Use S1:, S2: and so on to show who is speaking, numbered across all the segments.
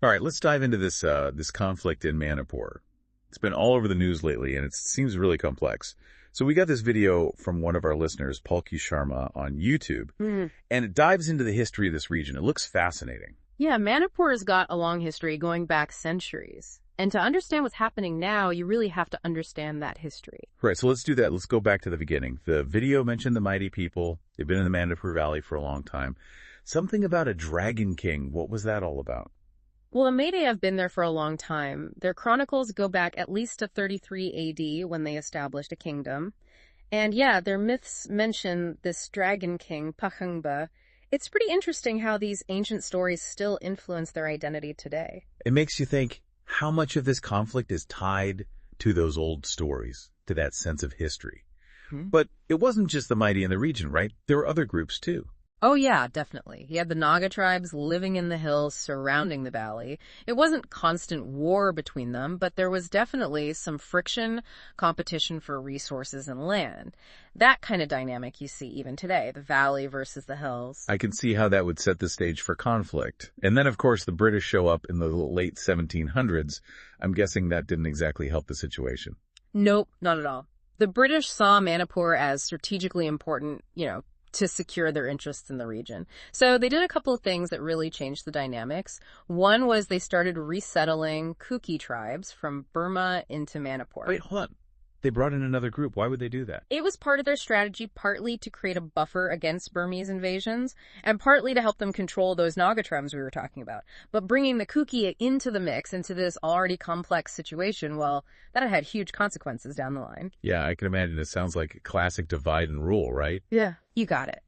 S1: All right, let's dive into this conflict in Manipur. It's been all over the news lately, and it seems really complex. So we got this video from one of our listeners, Palki Sharma, on YouTube, and it dives into the history of this region. It looks fascinating.
S2: Yeah, Manipur's got a long history going back centuries. And to understand what's happening now, you really have to understand that history.
S1: Right, so let's do that. Let's go back to the beginning. The video mentioned the Meitei people. They've been in the Manipur Valley for a long time. Something about a dragon king. What was that all about?
S2: Well, the Meitei have been there for a long time. Their chronicles go back at least to 33 AD when they established a kingdom. And yeah, their myths mention this dragon king, Pachangba. It's pretty interesting how these ancient stories still influence their identity today.
S1: It makes you think, how much of this conflict is tied to those old stories, to that sense of history? But it wasn't just the Meitei in the region, right? There were other groups too.
S2: Oh yeah, definitely. You had the Naga tribes living in the hills surrounding the valley. It wasn't constant war between them, but there was definitely some friction, competition for resources and land. That kind of dynamic you see even today, the valley versus the hills.
S1: I can see how that would set the stage for conflict. And then, of course, the British show up in the late 1700s. I'm guessing that didn't exactly help the situation.
S2: Nope, not at all. The British saw Manipur as strategically important, to secure their interests in the region. So they did a couple of things that really changed the dynamics. One was they started resettling Kuki tribes from Burma into Manipur.
S1: Wait, hold on. They brought in another group. Why would they do that?
S2: It was part of their strategy, partly to create a buffer against Burmese invasions, and partly to help them control those Naga tribes we were talking about. But bringing the Kuki into the mix, into this already complex situation, well, that had huge consequences down the line.
S1: Yeah, I can imagine. It sounds like a classic divide and rule, right?
S2: Yeah, you got it.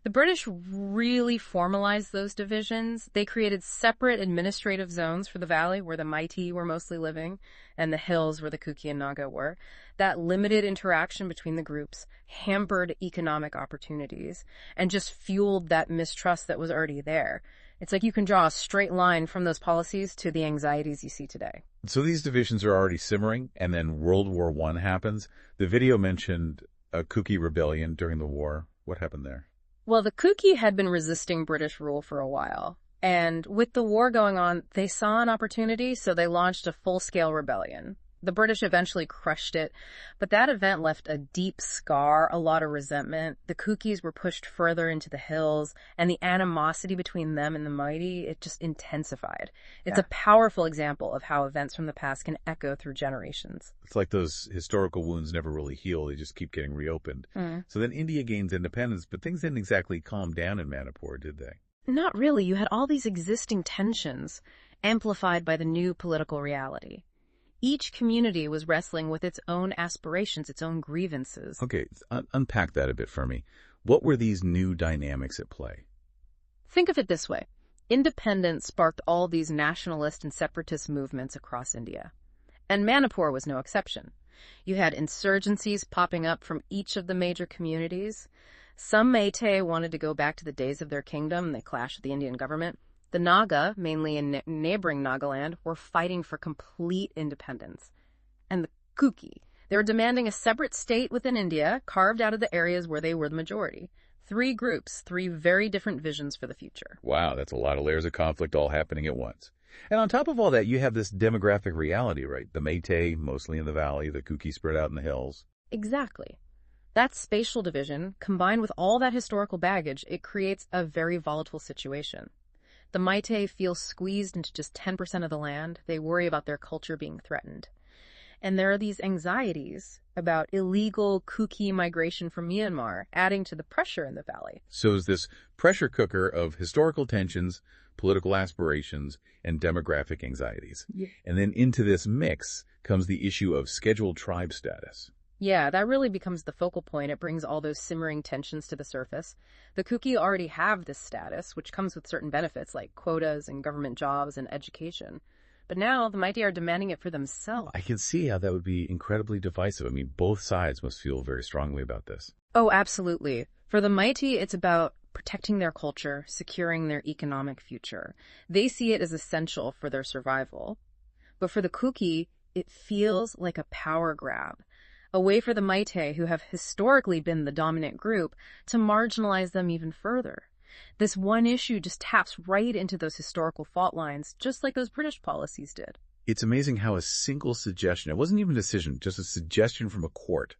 S2: The British really formalized those divisions. They created separate administrative zones for the valley where the Meitei were mostly living and the hills where the Kuki and Naga were. That limited interaction between the groups hampered economic opportunities and just fueled that mistrust that was already there. It's like you can draw a straight line from those policies to the anxieties you see today.
S1: So these divisions are already simmering, and then World War I happens. The video mentioned a Kuki rebellion during the war. What happened there?
S2: Well, the Kuki had been resisting British rule for a while, and with the war going on, they saw an opportunity, so they launched a full-scale rebellion. The British eventually crushed it, but that event left a deep scar, a lot of resentment. The Kukis were pushed further into the hills, and the animosity between them and the Meitei, it just intensified. It's a powerful example of how events from the past can echo through generations.
S1: It's like those historical wounds never really heal. They just keep getting reopened. So then India gains independence, but things didn't exactly calm down in Manipur, did they?
S2: Not really. You had all these existing tensions, amplified by the new political reality. Each community was wrestling with its own aspirations, its own grievances.
S1: Okay, unpack that a bit for me. What were these new dynamics at play?
S2: Think of it this way. Independence sparked all these nationalist and separatist movements across India. And Manipur was no exception. You had insurgencies popping up from each of the major communities. Some Meitei wanted to go back to the days of their kingdom. They clashed with the Indian government. The Naga, mainly in neighboring Nagaland, were fighting for complete independence. And the Kuki, they were demanding a separate state within India, carved out of the areas where they were the majority. 3 groups, 3 very different visions for the future.
S1: Wow, that's a lot of layers of conflict all happening at once. And on top of all that, you have this demographic reality, right? The Meitei, mostly in the valley, the Kuki spread out in the hills.
S2: Exactly. That spatial division, combined with all that historical baggage, it creates a very volatile situation. The Meitei feel squeezed into just 10% of the land. They worry about their culture being threatened. And there are these anxieties about illegal Kuki migration from Myanmar, adding to the pressure in the valley.
S1: So it's this pressure cooker of historical tensions, political aspirations, and demographic anxieties. Yeah. And then into this mix comes the issue of scheduled tribe status.
S2: Yeah, that really becomes the focal point. It brings all those simmering tensions to the surface. The Kuki already have this status, which comes with certain benefits like quotas and government jobs and education. But now the Meitei are demanding it for themselves.
S1: I can see how that would be incredibly divisive. I mean, both sides must feel very strongly about this.
S2: Oh, absolutely. For the Meitei, it's about protecting their culture, securing their economic future. They see it as essential for their survival. But for the Kuki, it feels like a power grab. A way for the Meitei, who have historically been the dominant group, to marginalize them even further. This one issue just taps right into those historical fault lines, just like those British policies did.
S1: It's amazing how a single suggestion, it wasn't even a decision, just a suggestion from a court,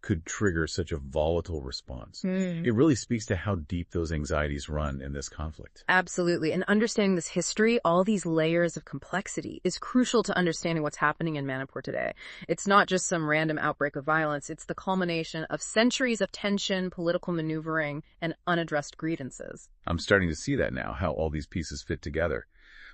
S1: could trigger such a volatile response. It really speaks to how deep those anxieties run in this conflict.
S2: Absolutely. And understanding this history, all these layers of complexity, is crucial to understanding what's happening in Manipur today. It's not just some random outbreak of violence. It's the culmination of centuries of tension, political maneuvering, and unaddressed grievances.
S1: I'm starting to see that now, how all these pieces fit together.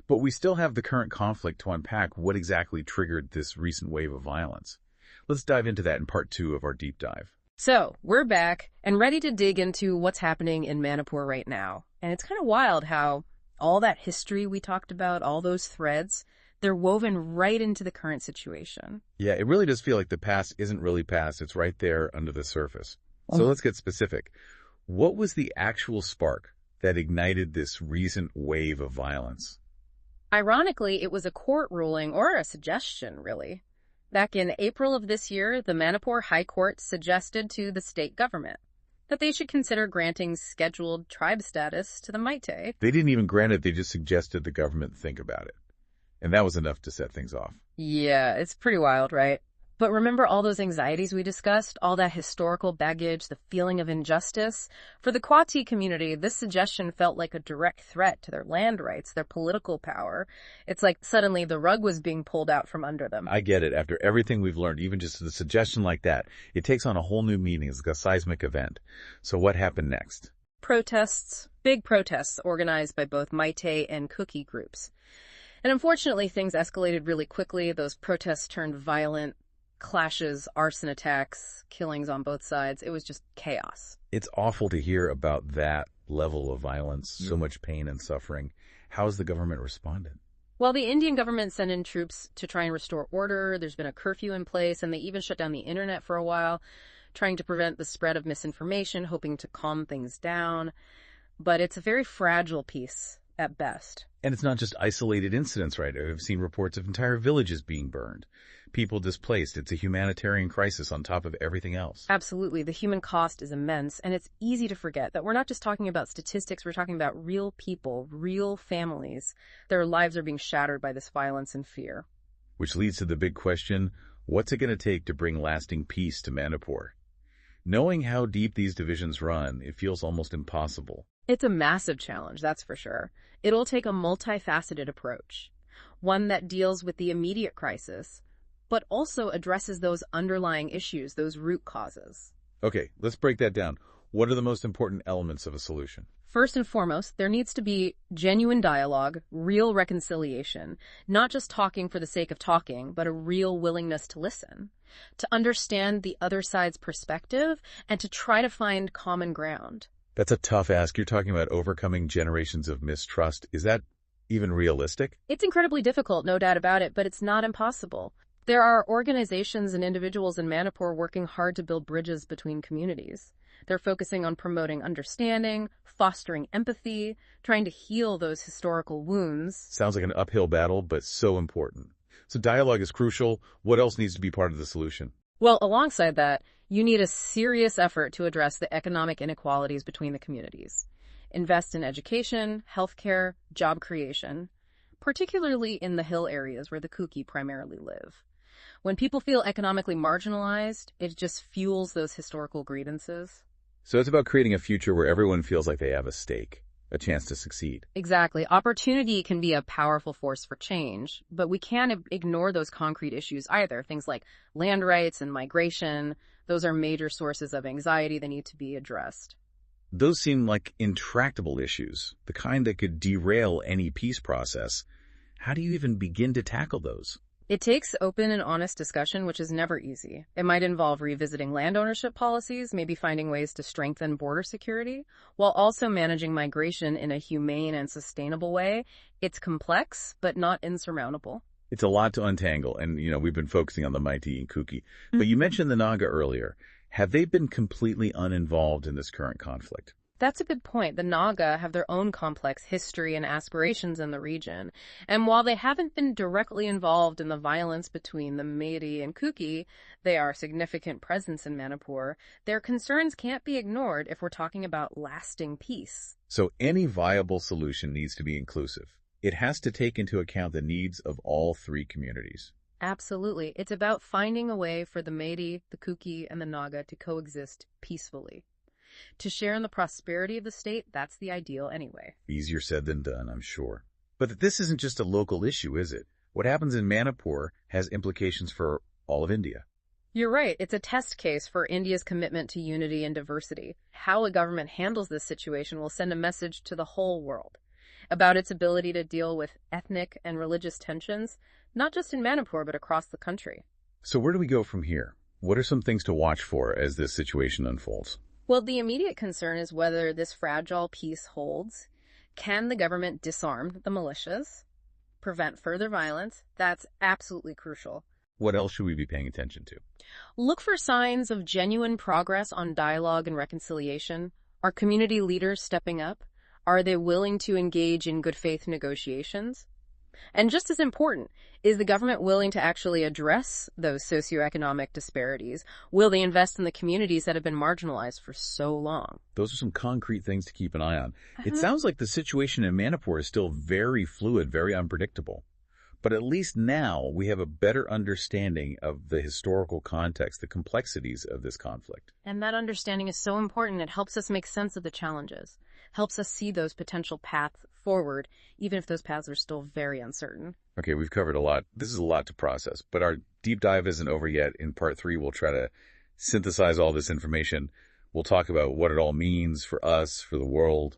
S1: But we still have the current conflict to unpack what exactly triggered this recent wave of violence. Let's dive into that in part 2 of our deep dive.
S2: So, we're back and ready to dig into what's happening in Manipur right now. And it's kind of wild how all that history we talked about, all those threads, they're woven right into the current situation.
S1: Yeah, it really does feel like the past isn't really past. It's right there under the surface. So let's get specific. What was the actual spark that ignited this recent wave of violence?
S2: Ironically, it was a court ruling, or a suggestion, really. Back in April of this year, the Manipur High Court suggested to the state government that they should consider granting scheduled tribe status to the Meitei.
S1: They didn't even grant it, they just suggested the government think about it. And that was enough to set things off.
S2: Yeah, it's pretty wild, right? But remember all those anxieties we discussed? All that historical baggage, the feeling of injustice? For the Kwati community, this suggestion felt like a direct threat to their land rights, their political power. It's like suddenly the rug was being pulled out from under them.
S1: I get it. After everything we've learned, even just a suggestion like that, it takes on a whole new meaning. It's like a seismic event. So what happened next?
S2: Protests, big protests organized by both Meitei and Kuki groups. And unfortunately, things escalated really quickly. Those protests turned violent. Clashes, arson attacks, killings on both sides. It was just chaos.
S1: It's awful to hear about that level of violence, so much pain and suffering. How has the government responded?
S2: Well, the Indian government sent in troops to try and restore order. There's been a curfew in place, and they even shut down the internet for a while, trying to prevent the spread of misinformation, hoping to calm things down. But it's a very fragile peace at best.
S1: And it's not just isolated incidents, right? I've seen reports of entire villages being burned, people displaced. It's a humanitarian crisis on top of everything else.
S2: Absolutely. The human cost is immense, and it's easy to forget that we're not just talking about statistics, we're talking about real people, real families. Their lives are being shattered by this violence and fear.
S1: Which leads to the big question, what's it going to take to bring lasting peace to Manipur? Knowing how deep these divisions run, it feels almost impossible.
S2: It's a massive challenge, that's for sure. It'll take a multifaceted approach, one that deals with the immediate crisis, but also addresses those underlying issues, those root causes.
S1: Okay, let's break that down. What are the most important elements of a solution?
S2: First and foremost, there needs to be genuine dialogue, real reconciliation, not just talking for the sake of talking, but a real willingness to listen, to understand the other side's perspective, and to try to find common ground.
S1: That's a tough ask. You're talking about overcoming generations of mistrust. Is that even realistic?
S2: It's incredibly difficult, no doubt about it, but it's not impossible. There are organizations and individuals in Manipur working hard to build bridges between communities. They're focusing on promoting understanding, fostering empathy, trying to heal those historical wounds.
S1: Sounds like an uphill battle, but so important. So dialogue is crucial. What else needs to be part of the solution?
S2: Well, alongside that, you need a serious effort to address the economic inequalities between the communities. Invest in education, healthcare, job creation, particularly in the hill areas where the Kuki primarily live. When people feel economically marginalized, it just fuels those historical grievances.
S1: So it's about creating a future where everyone feels like they have a stake, a chance to succeed.
S2: Exactly. Opportunity can be a powerful force for change, but we can't ignore those concrete issues either. Things like land rights and migration, those are major sources of anxiety that need to be addressed.
S1: Those seem like intractable issues, the kind that could derail any peace process. How do you even begin to tackle those?
S2: It takes open and honest discussion, which is never easy. It might involve revisiting land ownership policies, maybe finding ways to strengthen border security, while also managing migration in a humane and sustainable way. It's complex, but not insurmountable.
S1: It's a lot to untangle, and, we've been focusing on the Meitei and Kuki. But you mentioned the Naga earlier. Have they been completely uninvolved in this current conflict?
S2: That's a good point. The Naga have their own complex history and aspirations in the region. And while they haven't been directly involved in the violence between the Meitei and Kuki, they are a significant presence in Manipur. Their concerns can't be ignored if we're talking about lasting peace.
S1: So any viable solution needs to be inclusive. It has to take into account the needs of all three communities.
S2: Absolutely. It's about finding a way for the Meitei, the Kuki, and the Naga to coexist peacefully. To share in the prosperity of the state, that's the ideal anyway.
S1: Easier said than done, I'm sure. But this isn't just a local issue, is it? What happens in Manipur has implications for all of India.
S2: You're right. It's a test case for India's commitment to unity and diversity. How a government handles this situation will send a message to the whole world about its ability to deal with ethnic and religious tensions, not just in Manipur, but across the country.
S1: So where do we go from here? What are some things to watch for as this situation unfolds?
S2: Well, the immediate concern is whether this fragile peace holds. Can the government disarm the militias, prevent further violence? That's absolutely crucial.
S1: What else should we be paying attention to?
S2: Look for signs of genuine progress on dialogue and reconciliation. Are community leaders stepping up? Are they willing to engage in good faith negotiations? And just as important, is the government willing to actually address those socioeconomic disparities? Will they invest in the communities that have been marginalized for so long?
S1: Those are some concrete things to keep an eye on. It sounds like the situation in Manipur is still very fluid, very unpredictable. But at least now we have a better understanding of the historical context, the complexities of this conflict.
S2: And that understanding is so important. It helps us make sense of the challenges, helps us see those potential paths forward, even if those paths are still very uncertain.
S1: Okay, we've covered a lot. This is a lot to process, but our deep dive isn't over yet. In part 3, we'll try to synthesize all this information. We'll talk about what it all means for us, for the world.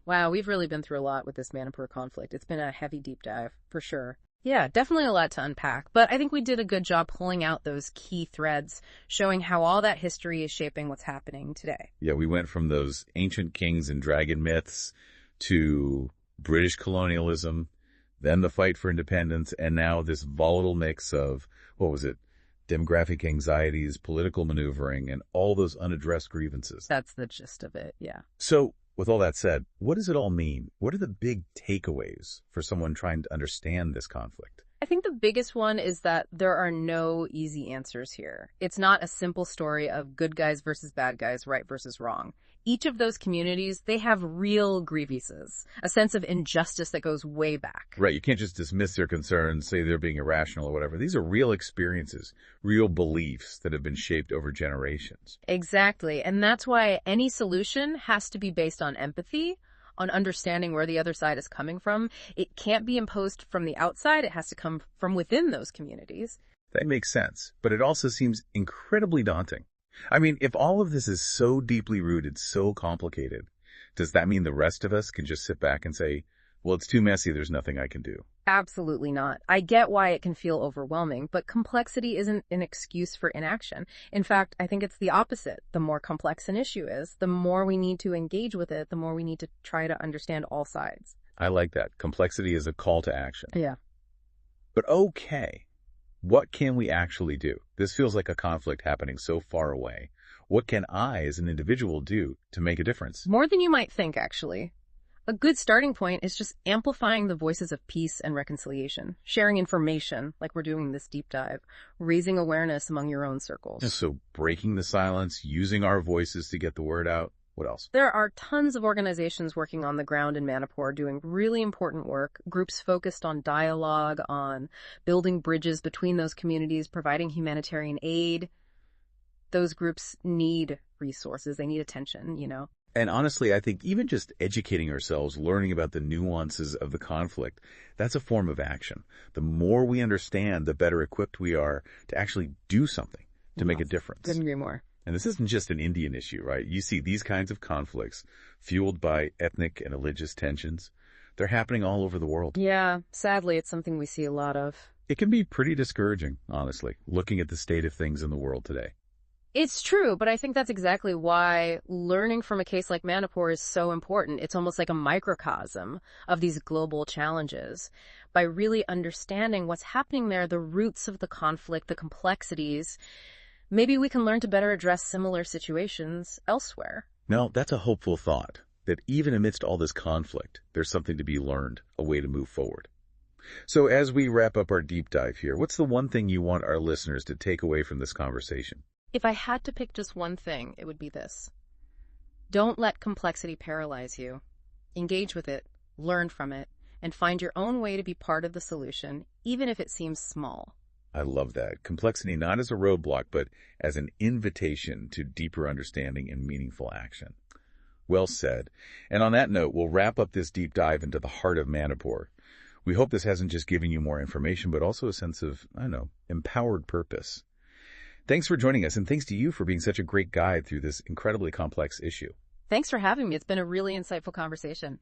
S2: Wow, we've really been through a lot with this Manipur conflict. It's been a heavy deep dive, for sure. Yeah, definitely a lot to unpack, but I think we did a good job pulling out those key threads, showing how all that history is shaping what's happening today.
S1: Yeah, we went from those ancient kings and dragon myths to British colonialism, then the fight for independence, and now this volatile mix of, demographic anxieties, political maneuvering, and all those unaddressed grievances.
S2: That's the gist of it, yeah.
S1: So, with all that said, what does it all mean? What are the big takeaways for someone trying to understand this conflict?
S2: I think the biggest one is that there are no easy answers here. It's not a simple story of good guys versus bad guys, right versus wrong. Each of those communities, they have real grievances, a sense of injustice that goes way back.
S1: Right, you can't just dismiss their concerns, say they're being irrational or whatever. These are real experiences, real beliefs that have been shaped over generations.
S2: Exactly, and that's why any solution has to be based on empathy, on understanding where the other side is coming from. It can't be imposed from the outside. It has to come from within those communities.
S1: That makes sense, but it also seems incredibly daunting. I mean, if all of this is so deeply rooted, so complicated, does that mean the rest of us can just sit back and say, well, it's too messy, there's nothing I can do?
S2: Absolutely not. I get why it can feel overwhelming, but complexity isn't an excuse for inaction. In fact, I think it's the opposite. The more complex an issue is, the more we need to engage with it, the more we need to try to understand all sides.
S1: I like that. Complexity is a call to action.
S2: Yeah.
S1: But okay, what can we actually do? This feels like a conflict happening so far away. What can I, as an individual, do to make a difference?
S2: More than you might think, actually. A good starting point is just amplifying the voices of peace and reconciliation, sharing information like we're doing this deep dive, raising awareness among your own circles.
S1: So breaking the silence, using our voices to get the word out. What else?
S2: There are tons of organizations working on the ground in Manipur doing really important work, groups focused on dialogue, on building bridges between those communities, providing humanitarian aid. Those groups need resources. They need attention, you know.
S1: And honestly, I think even just educating ourselves, learning about the nuances of the conflict, that's a form of action. The more we understand, the better equipped we are to actually do something to make a difference.
S2: Couldn't agree more.
S1: And this isn't just an Indian issue, right? You see these kinds of conflicts fueled by ethnic and religious tensions. They're happening all over the world.
S2: Yeah, sadly, it's something we see a lot of.
S1: It can be pretty discouraging, honestly, looking at the state of things in the world today.
S2: It's true, but I think that's exactly why learning from a case like Manipur is so important. It's almost like a microcosm of these global challenges. By really understanding what's happening there, the roots of the conflict, the complexities, maybe we can learn to better address similar situations elsewhere.
S1: Now, that's a hopeful thought, that even amidst all this conflict, there's something to be learned, a way to move forward. So as we wrap up our deep dive here, what's the one thing you want our listeners to take away from this conversation?
S2: If I had to pick just one thing, it would be this. Don't let complexity paralyze you. Engage with it, learn from it, and find your own way to be part of the solution, even if it seems small.
S1: I love that. Complexity not as a roadblock, but as an invitation to deeper understanding and meaningful action. Well said. And on that note, we'll wrap up this deep dive into the heart of Manipur. We hope this hasn't just given you more information, but also a sense of, empowered purpose. Thanks for joining us, and thanks to you for being such a great guide through this incredibly complex issue.
S2: Thanks for having me. It's been a really insightful conversation.